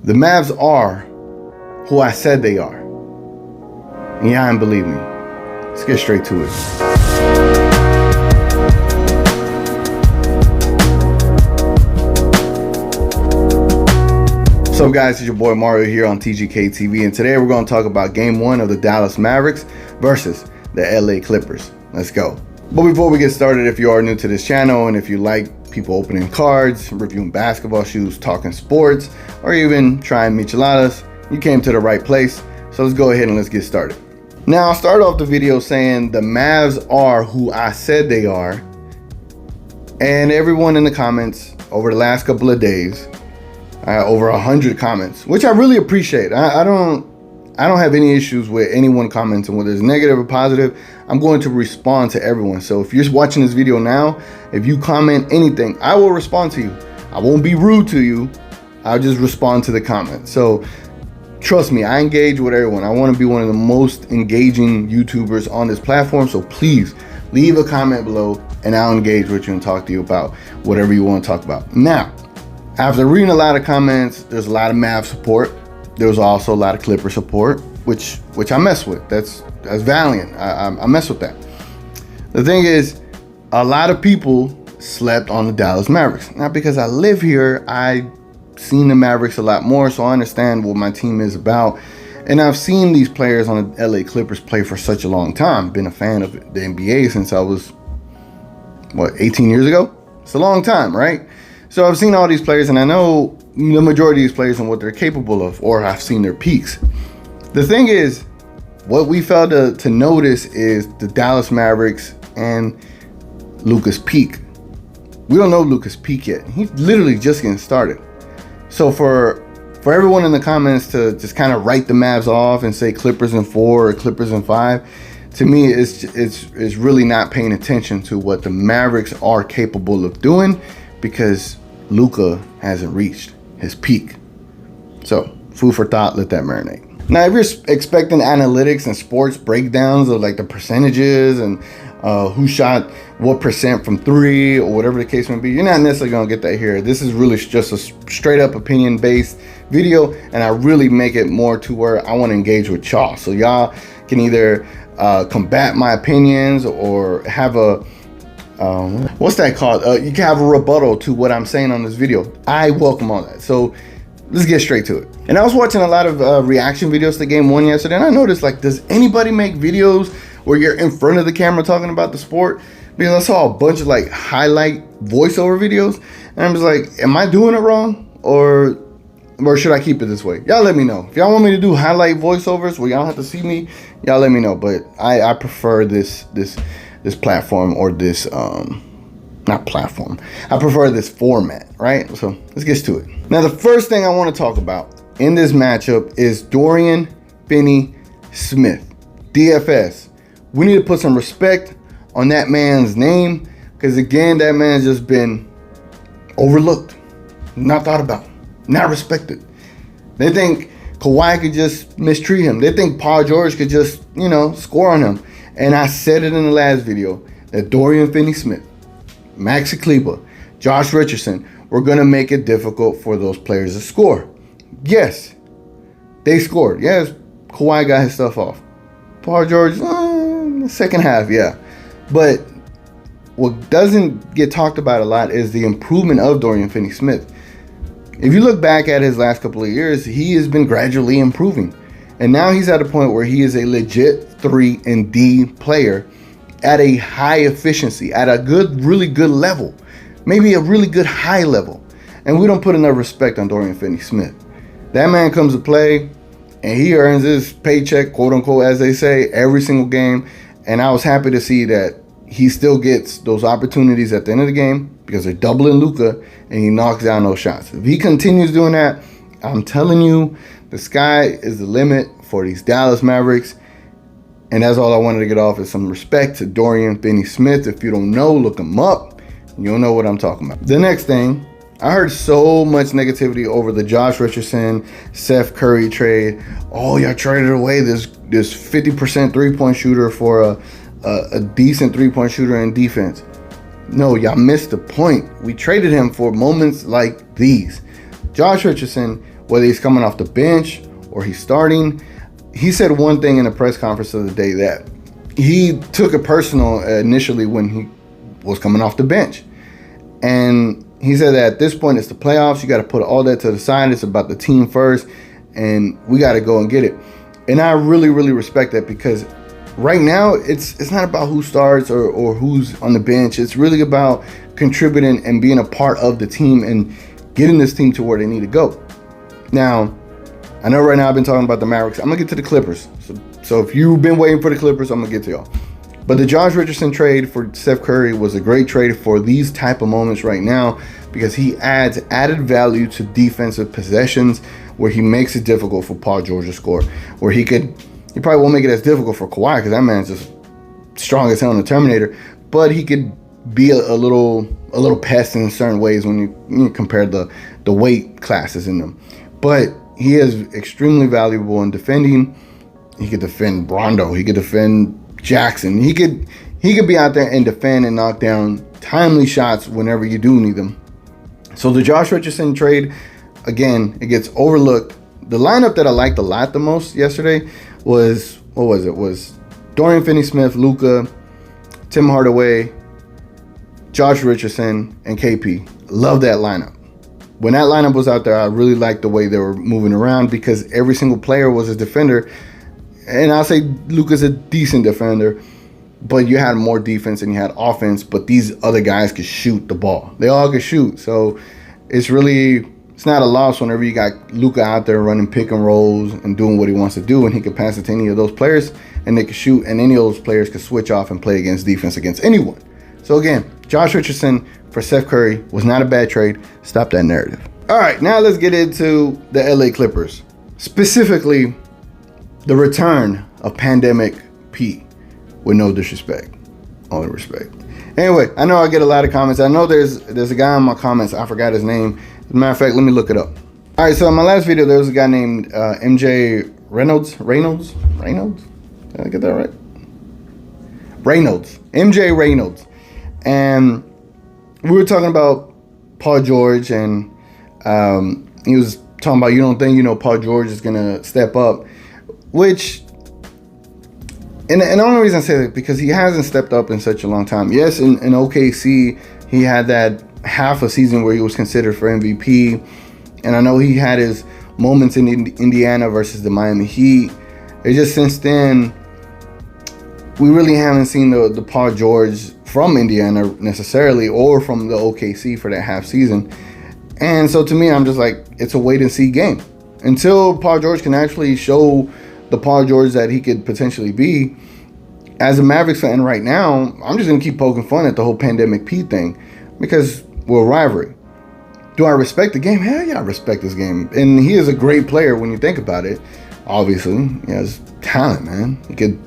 The Mavs are who I said they are. And y'all didn't believe me. Let's get straight to it. What's up, guys? It's your boy Mario here on TGK TV, and today we're going to talk about Game 1 of the Dallas Mavericks versus the LA Clippers. Let's go. But before we get started, if you are new to this channel and if you like people opening cards, reviewing basketball shoes, talking sports, or even trying micheladas, you came to the right place. So let's go ahead and let's get started. Now, I'll start off the video saying the Mavs are who I said they are. And everyone in the comments over the last couple of days, over 100 comments, which I really appreciate. I don't have any issues with anyone commenting, whether it's negative or positive. I'm going to respond to everyone. So if you're watching this video now, if you comment anything, I will respond to you. I won't be rude to you. I'll just respond to the comment. So trust me, I engage with everyone. I want to be one of the most engaging YouTubers on this platform. So please leave a comment below and I'll engage with you and talk to you about whatever you want to talk about. Now, after reading a lot of comments, there's a lot of Mavs support. There was also a lot of Clipper support, which I mess with. That's valiant. I mess with that. The thing is, a lot of people slept on the Dallas Mavericks. Not because I live here. I've seen the Mavericks a lot more, so I understand what my team is about. And I've seen these players on the LA Clippers play for such a long time. Been a fan of the NBA since I was, 18 years ago? It's a long time, right? So I've seen all these players, and I know the majority of these players and what they're capable of, or I've seen their peaks. The thing is, what we failed to notice is the Dallas Mavericks and Luka's peak. We don't know Luka's peak yet. He's literally just getting started. So for everyone in the comments to just kind of write the Mavs off and say Clippers in 4 or Clippers in 5, to me, it's really not paying attention to what the Mavericks are capable of doing, because Luka hasn't reached his peak. So food for thought, let that marinate. Now, if you're expecting analytics and sports breakdowns of like the percentages and who shot what percent from 3 or whatever the case may be, you're not necessarily gonna get that here. This is really just a straight up opinion based video, and I really make it more to where I want to engage with y'all. So y'all can either combat my opinions or have a what's that called? You can have a rebuttal to what I'm saying on this video. I welcome all that. So let's get straight to it. And I was watching a lot of reaction videos to Game 1 yesterday, and I noticed, like, does anybody make videos where you're in front of the camera talking about the sport? Because I saw a bunch of like highlight voiceover videos, and I'm just like, am I doing it wrong, or should I keep it this way? Y'all let me know. If y'all want me to do highlight voiceovers where y'all don't have to see me, y'all let me know. But I prefer this platform, or this not platform. I prefer this format, right? So let's get to it. Now, the first thing I want to talk about in this matchup is Dorian Finney-Smith, DFS. We need to put some respect on that man's name, because again, that man's just been overlooked, not thought about, not respected. They think Kawhi could just mistreat him. They think Paul George could just, score on him. And I said it in the last video that Dorian Finney-Smith, Maxi Kleber, Josh Richardson were going to make it difficult for those players to score. Yes, they scored. Yes, Kawhi got his stuff off. Paul George, the second half, yeah. But what doesn't get talked about a lot is the improvement of Dorian Finney-Smith. If you look back at his last couple of years, he has been gradually improving. And now he's at a point where he is a legit 3 and D player at a high efficiency, at a really good level, maybe a really good high level. And we don't put enough respect on Dorian Finney-Smith. That man comes to play and he earns his paycheck, quote unquote, as they say, every single game. And I was happy to see that he still gets those opportunities at the end of the game, because they're doubling Luka and he knocks down those shots. If he continues doing that, I'm telling you, the sky is the limit for these Dallas Mavericks. And that's all I wanted to get off, is some respect to Dorian Finney-Smith. If you don't know, look him up. You'll know what I'm talking about. The next thing, I heard so much negativity over the Josh Richardson, Seth Curry trade. Oh, y'all traded away this 50% three-point shooter for a decent three-point shooter in defense. No, y'all missed the point. We traded him for moments like these. Josh Richardson whether he's coming off the bench or he's starting. He said one thing in a press conference the other day that he took it personal initially when he was coming off the bench. And he said that at this point, it's the playoffs. You got to put all that to the side. It's about the team first, and we got to go and get it. And I really, really respect that, because right now it's not about who starts or who's on the bench. It's really about contributing and being a part of the team and getting this team to where they need to go. Now, I know right now I've been talking about the Mavericks. I'm going to get to the Clippers. So if you've been waiting for the Clippers, I'm going to get to y'all. But the Josh Richardson trade for Seth Curry was a great trade for these type of moments right now, because he adds added value to defensive possessions where he makes it difficult for Paul George to score. Where he probably won't make it as difficult for Kawhi, because that man's just strong as hell in the Terminator. But he could be a little pest in certain ways when you compare the weight classes in them. But he is extremely valuable in defending. He could defend Rondo. He could defend Jackson. He could be out there and defend and knock down timely shots whenever you do need them. So the Josh Richardson trade, again, it gets overlooked. The lineup that I liked a lot the most yesterday was, was Dorian Finney-Smith, Luka, Tim Hardaway, Josh Richardson, and KP. Love that lineup. When that lineup was out there, I really liked the way they were moving around, because every single player was a defender. And I'll say Luka's a decent defender, but you had more defense and you had offense, but these other guys could shoot the ball. They all could shoot. So it's not a loss whenever you got Luka out there running pick and rolls and doing what he wants to do, and he could pass it to any of those players and they could shoot, and any of those players could switch off and play against defense against anyone. So again, Josh Richardson for Seth Curry was not a bad trade. Stop that narrative. All right, now let's get into the LA Clippers. Specifically, the return of Pandemic P, with no disrespect, only respect. Anyway, I know I get a lot of comments. I know there's a guy in my comments, I forgot his name. As a matter of fact, let me look it up. All right, so in my last video, there was a guy named MJ Reynolds? Did I get that right? MJ Reynolds. And we were talking about Paul George, and he was talking about, you don't think, Paul George is going to step up. Which, and the only reason I say that, because he hasn't stepped up in such a long time. Yes, in OKC, he had that half a season where he was considered for MVP. And I know he had his moments in Indiana versus the Miami Heat. It's just since then, we really haven't seen the Paul George from Indiana necessarily, or from the OKC for that half season. And so to me, I'm just like, it's a wait and see game. Until Paul George can actually show the Paul George that he could potentially be. As a Mavericks fan right now, I'm just going to keep poking fun at the whole Pandemic P thing, because we're a rivalry. Do I respect the game? Hell yeah, I respect this game. And he is a great player when you think about it. Obviously, he has talent, man. He could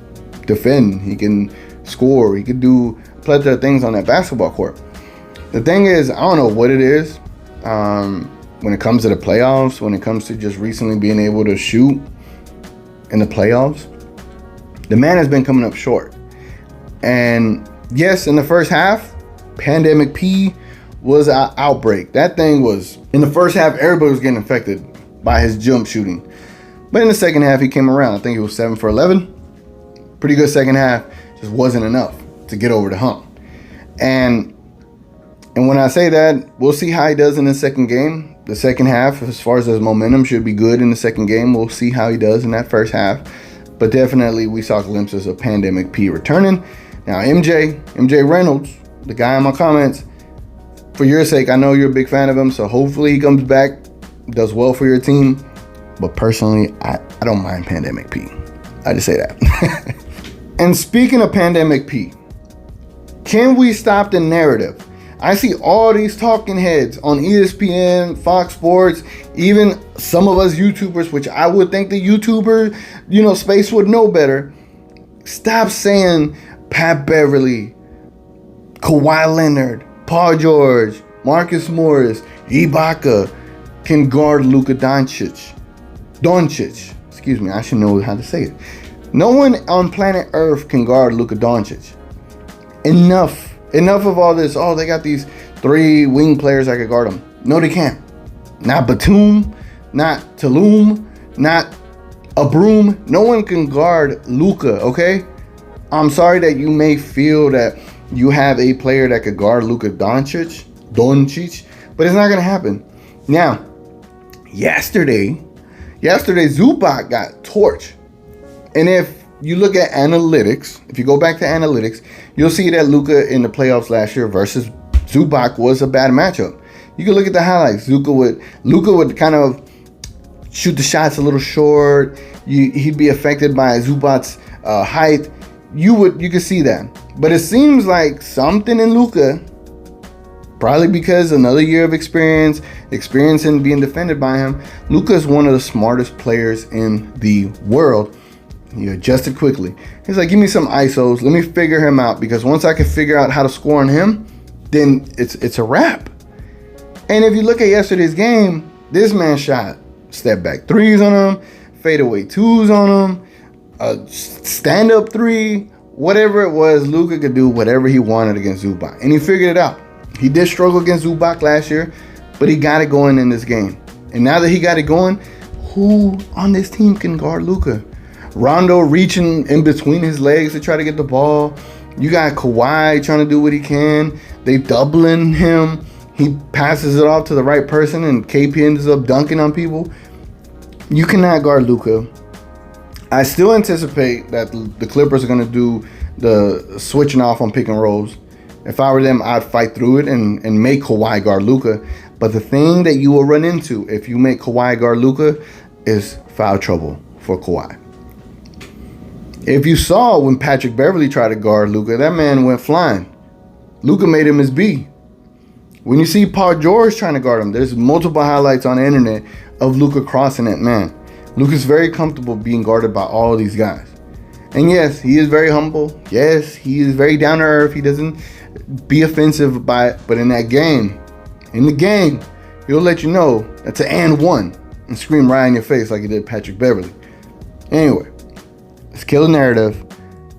defend, he can score, he could do a plethora of things on that basketball court. The thing is, I don't know what it is when it comes to the playoffs, when it comes to just recently being able to shoot in the playoffs. The man has been coming up short. And yes, in the first half, Pandemic P was an outbreak. That thing was, in the first half, everybody was getting infected by his jump shooting. But in the second half, he came around. I think he was 7 for 11. Pretty good second half. Just wasn't enough to get over the hump. And when I say that, we'll see how he does in the second game. The second half, as far as his momentum, should be good in the second game. We'll see how he does in that first half. But definitely, we saw glimpses of Pandemic P returning. Now, MJ Reynolds, the guy in my comments, for your sake, I know you're a big fan of him, so hopefully he comes back, does well for your team. But personally, I don't mind Pandemic P. I just say that. And speaking of Pandemic P, can we stop the narrative? I see all these talking heads on ESPN, Fox Sports, even some of us YouTubers, which I would think the YouTuber, space would know better. Stop saying Pat Beverly, Kawhi Leonard, Paul George, Marcus Morris, Ibaka can guard Luka Doncic. Excuse me, I should know how to say it. No one on planet Earth can guard Luka Doncic. Enough of all this. They got these 3 wing players that can guard him. No, they can't. Not Batum, not Tulum, not a broom. No one can guard Luka, okay? I'm sorry that you may feel that you have a player that could guard Luka Doncic, but it's not going to happen. Now, yesterday Zubac got torched. And if you look at analytics, if you go back to analytics, you'll see that Luka in the playoffs last year versus Zubac was a bad matchup. You can look at the highlights. Luka would kind of shoot the shots a little short. He'd be affected by Zubac's height. You could see that. But it seems like something in Luka, probably because another year of experience in being defended by him. Luka is one of the smartest players in the world. He adjusted quickly. He's like, give me some ISOs. Let me figure him out, because once I can figure out how to score on him, then it's a wrap. And if you look at yesterday's game, this man shot step back threes on him, fadeaway twos on him, a stand-up three, whatever it was. Luka could do whatever he wanted against Zubac, and he figured it out. He did struggle against Zubac last year, but he got it going in this game. And now that he got it going, who on this team can guard Luka? Rondo reaching in between his legs to try to get the ball. You got Kawhi trying to do what he can. They doubling him. He passes it off to the right person, and KP ends up dunking on people. You cannot guard Luka. I still anticipate that the Clippers are going to do the switching off on pick and rolls. If I were them, I'd fight through it and make Kawhi guard Luka. But the thing that you will run into if you make Kawhi guard Luka is foul trouble for Kawhi. If you saw when Patrick Beverley tried to guard Luka, that man went flying. Luka made him his B. When you see Paul George trying to guard him, there's multiple highlights on the internet of Luka crossing that man. Luka's very comfortable being guarded by all of these guys. And yes, he is very humble. Yes, he is very down to earth. He doesn't be offensive by it. But in the game, he'll let you know that's an and one and scream right in your face like he did Patrick Beverley. Anyway, let's kill the narrative.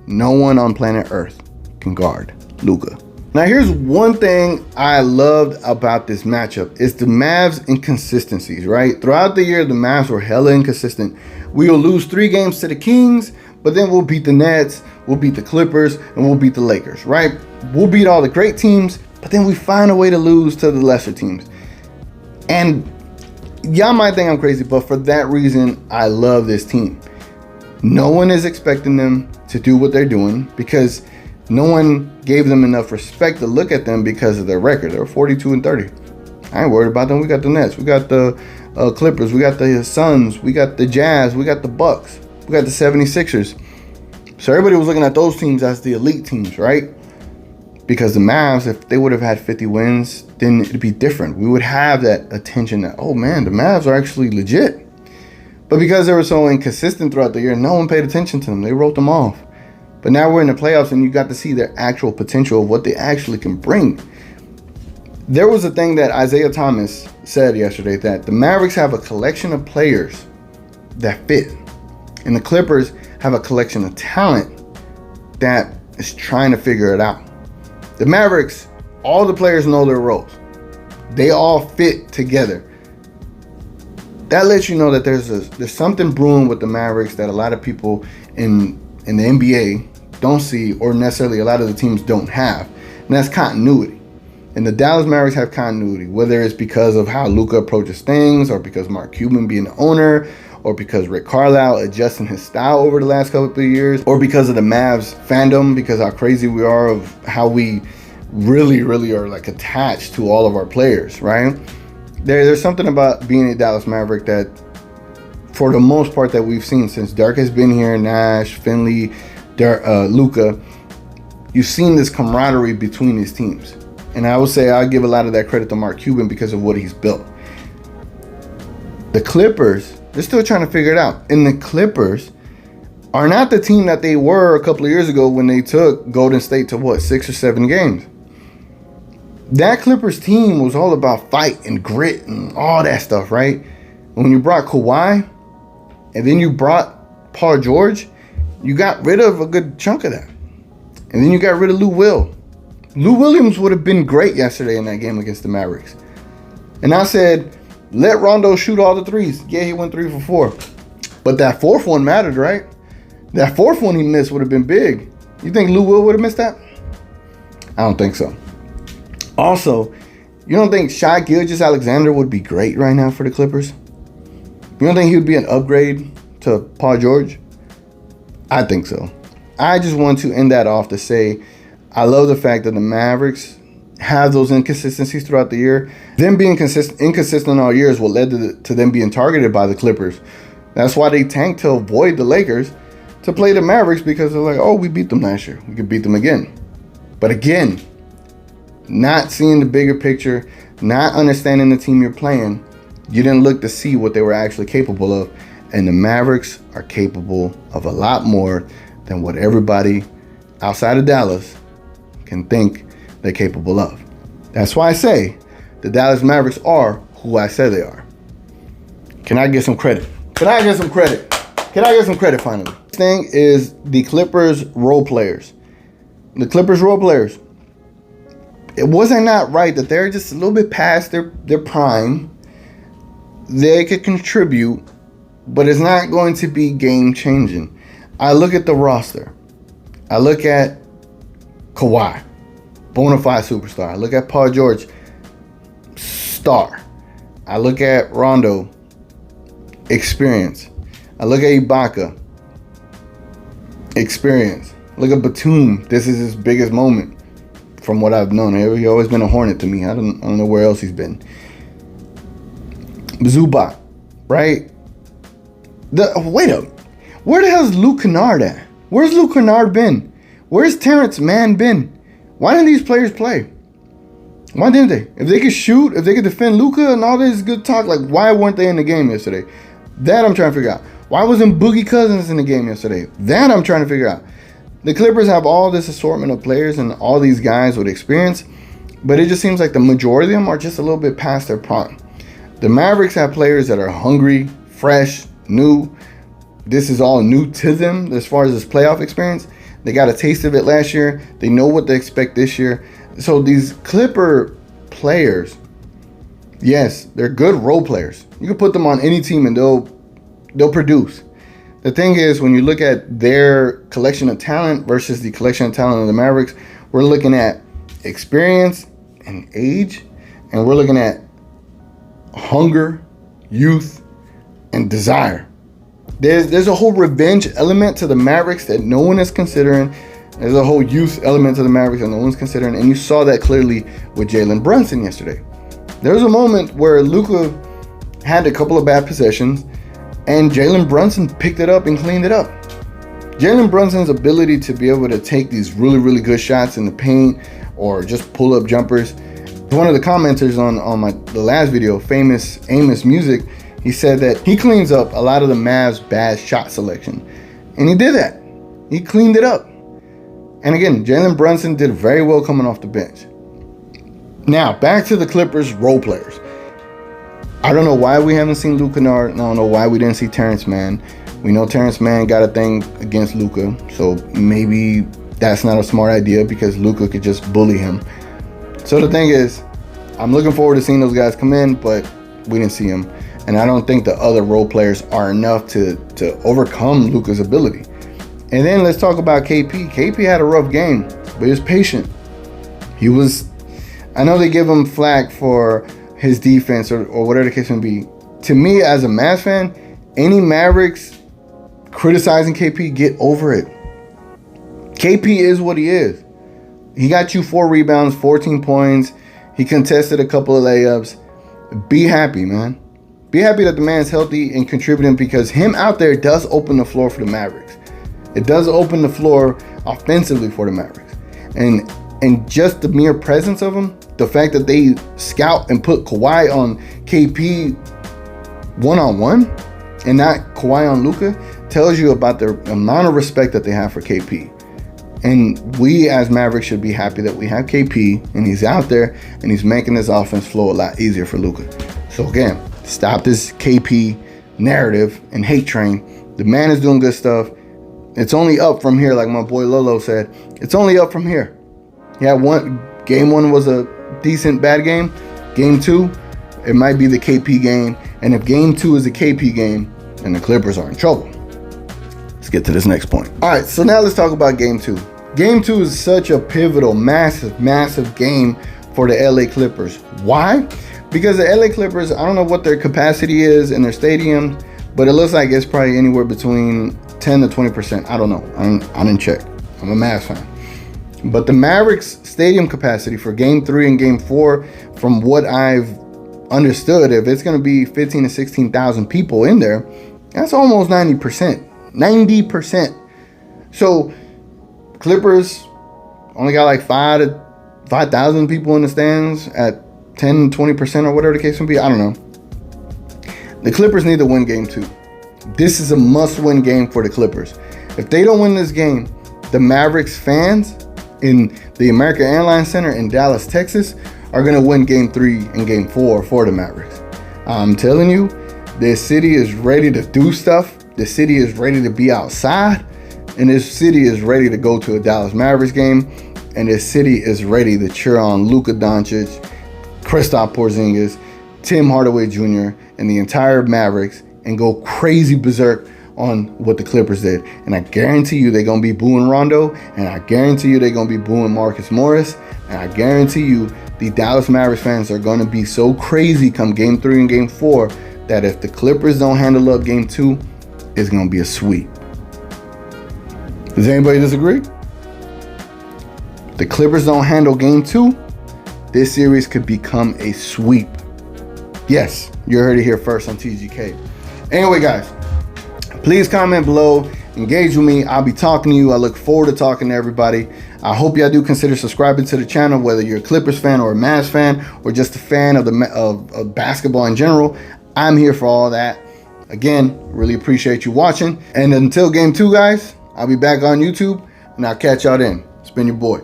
No one on planet Earth can guard Luka. Now, here's one thing I loved about this matchup is the Mavs' inconsistencies, right? Throughout the year, the Mavs were hella inconsistent. We will lose 3 games to the Kings, but then we'll beat the Nets, we'll beat the Clippers, and we'll beat the Lakers, right? We'll beat all the great teams, but then we find a way to lose to the lesser teams. And y'all might think I'm crazy, but for that reason, I love this team. No one is expecting them to do what they're doing because no one gave them enough respect to look at them because of their record. They were 42-30. I ain't worried about them. We got the Nets. We got the Clippers. We got the Suns. We got the Jazz. We got the Bucks. We got the 76ers. So everybody was looking at those teams as the elite teams, right? Because the Mavs, if they would have had 50 wins, then it'd be different. We would have that attention that, oh man, the Mavs are actually legit. But because they were so inconsistent throughout the year, no one paid attention to them. They wrote them off. But now we're in the playoffs and you got to see their actual potential of what they actually can bring. There was a thing that Isaiah Thomas said yesterday, that the Mavericks have a collection of players that fit. And the Clippers have a collection of talent that is trying to figure it out. The Mavericks, all the players know their roles. They all fit together. That lets you know that there's something brewing with the Mavericks that a lot of people in the NBA don't see, or necessarily a lot of the teams don't have, and that's continuity. And the Dallas Mavericks have continuity, whether it's because of how Luka approaches things, or because Mark Cuban being the owner, or because Rick Carlisle adjusting his style over the last couple of years, or because of the Mavs fandom, because how crazy we are of how we really are like attached to all of our players, right? There's something about being a Dallas Maverick that, for the most part, that we've seen since Dirk has been here, Nash, Finney, Luka, you've seen this camaraderie between these teams. And I would say I give a lot of that credit to Mark Cuban because of what he's built. The Clippers, they're still trying to figure it out. And the Clippers are not the team that they were a couple of years ago when they took Golden State to 6 or 7 games. That Clippers team was all about fight and grit and all that stuff, right? When you brought Kawhi and then you brought Paul George, you got rid of a good chunk of that. And then you got rid of Lou Williams would have been great yesterday in that game against the Mavericks. And I said, Let Rondo shoot all the threes. Yeah, he went 3 for 4. But that fourth one mattered, right? That fourth one he missed would have been big. You think Lou Will would have missed that? I don't think so. Also, you don't think Shai Gilgeous-Alexander would be great right now for the Clippers? You don't think he would be an upgrade to Paul George? I think so. I just want to end that off to say I love the fact that the Mavericks have those inconsistencies throughout the year. Them being inconsistent all year is what led to them being targeted by the Clippers. That's why they tanked to avoid the Lakers to play the Mavericks, because they're like, oh, we beat them last year. We could beat them again. But again, not seeing the bigger picture, not understanding the team you're playing, you didn't look to see what they were actually capable of. And the Mavericks are capable of a lot more than what everybody outside of Dallas can think they're capable of. That's why I say the Dallas Mavericks are who I say they are. Can I get some credit? Can I get some credit? Can I get some credit finally? The thing is the Clippers role players. The Clippers role players. It wasn't not right that they're just a little bit past their prime. They could contribute, but it's not going to be game changing. I look at the roster. I look at Kawhi, bona fide superstar. I look at Paul George, star. I look at Rondo, experience. I look at Ibaka, experience. Look at Batum. This is his biggest moment from what I've known. He's always been a Hornet to me. I don't know where else he's been. Zubac, right? Wait up. Where the hell is Luke Kennard at? Where's Luke Kennard been? Where's Terrence Mann been? Why didn't these players play? Why didn't they? If they could shoot, if they could defend Luka and all this good talk, like why weren't they in the game yesterday? That I'm trying to figure out. Why wasn't Boogie Cousins in the game yesterday? That I'm trying to figure out. The Clippers have all this assortment of players and all these guys with experience, but it just seems like the majority of them are just a little bit past their prime. The Mavericks have players that are hungry, fresh, new. This is all new to them as far as this playoff experience. They got a taste of it last year. They know what to expect this year. So these Clipper players, yes, they're good role players. You can put them on any team and they'll produce. The thing is, when you look at their collection of talent versus the collection of talent of the Mavericks, we're looking at experience and age, and we're looking at hunger, youth, and desire. There's a whole revenge element to the Mavericks that no one is considering. There's a whole youth element to the Mavericks that no one's considering, and you saw that clearly with Jalen Brunson yesterday. There was a moment where Luka had a couple of bad possessions, and Jalen Brunson picked it up and cleaned it up. Jalen Brunson's ability to be able to take these really, really good shots in the paint or just pull up jumpers. One of the commenters on the last video, famous Amos Music, he said that he cleans up a lot of the Mavs' bad shot selection. And he did that. He cleaned it up. And again, Jalen Brunson did very well coming off the bench. Now, back to the Clippers role players. I don't know why we haven't seen Luke Kennard. I don't know why we didn't see Terrence Mann. We know Terrence Mann got a thing against Luka, so maybe that's not a smart idea because Luka could just bully him. So the thing is, I'm looking forward to seeing those guys come in, but we didn't see them. And I don't think the other role players are enough to overcome Luka's ability. And then let's talk about KP. KP had a rough game, but he was patient. I know they give him flack for his defense or whatever the case may be. To me, as a Mavs fan, any Mavericks criticizing KP, get over it. KP is what he is. He got you 4 rebounds, 14 points. He contested a couple of layups. Be happy, man. Be happy that the man's healthy and contributing, because him out there does open the floor for the Mavericks. It does open the floor offensively for the Mavericks. And just the mere presence of him, the fact that they scout and put Kawhi on KP one-on-one and not Kawhi on Luka tells you about the amount of respect that they have for KP. And we as Mavericks should be happy that we have KP and he's out there and he's making this offense flow a lot easier for Luka. So again, stop this KP narrative and hate train. The man is doing good stuff. It's only up from here, like my boy Lolo said. It's only up from here. Yeah, game one was a decent bad game. Game 2 it might be the KP game. And if game 2 is the KP game, then the Clippers are in trouble. Let's get to this next point. All right, so now let's talk about game 2. Game 2 is such a pivotal, massive game for the LA Clippers. Why? Because the LA Clippers, I don't know what their capacity is in their stadium, but it looks like it's probably anywhere between 10 to 20%. I don't know. I didn't check. I'm a Mavs fan. But the Mavericks stadium capacity for game 3 and game 4, from what I've understood, if it's going to be 15 to 16,000 people in there, that's almost 90%. 90%. So Clippers only got like 5,000 people in the stands at 10, 20% or whatever the case may be. I don't know. The Clippers need to win game 2. This is a must-win game for the Clippers. If they don't win this game, the Mavericks fans in the American Airlines Center in Dallas, Texas, are going to win game 3 and game 4 for the Mavericks. I'm telling you, this city is ready to do stuff. The city is ready to be outside. And this city is ready to go to a Dallas Mavericks game. And this city is ready to cheer on Luka Doncic, Kristaps Porzingis, Tim Hardaway Jr., and the entire Mavericks and go crazy berserk on what the Clippers did. And I guarantee you they're going to be booing Rondo. And I guarantee you they're going to be booing Marcus Morris. And I guarantee you the Dallas Mavericks fans are going to be so crazy come game 3 and game 4 that if the Clippers don't handle up game 2, it's going to be a sweep. Does anybody disagree? If the Clippers don't handle game 2, this series could become a sweep. Yes, you heard it here first on TGK. Anyway, guys, please comment below, engage with me. I'll be talking to you. I look forward to talking to everybody. I hope y'all do consider subscribing to the channel, whether you're a Clippers fan or a Mavs fan or just a fan of basketball in general. I'm here for all that. Again, really appreciate you watching. And until game 2, guys, I'll be back on YouTube, and I'll catch y'all then. It's been your boy.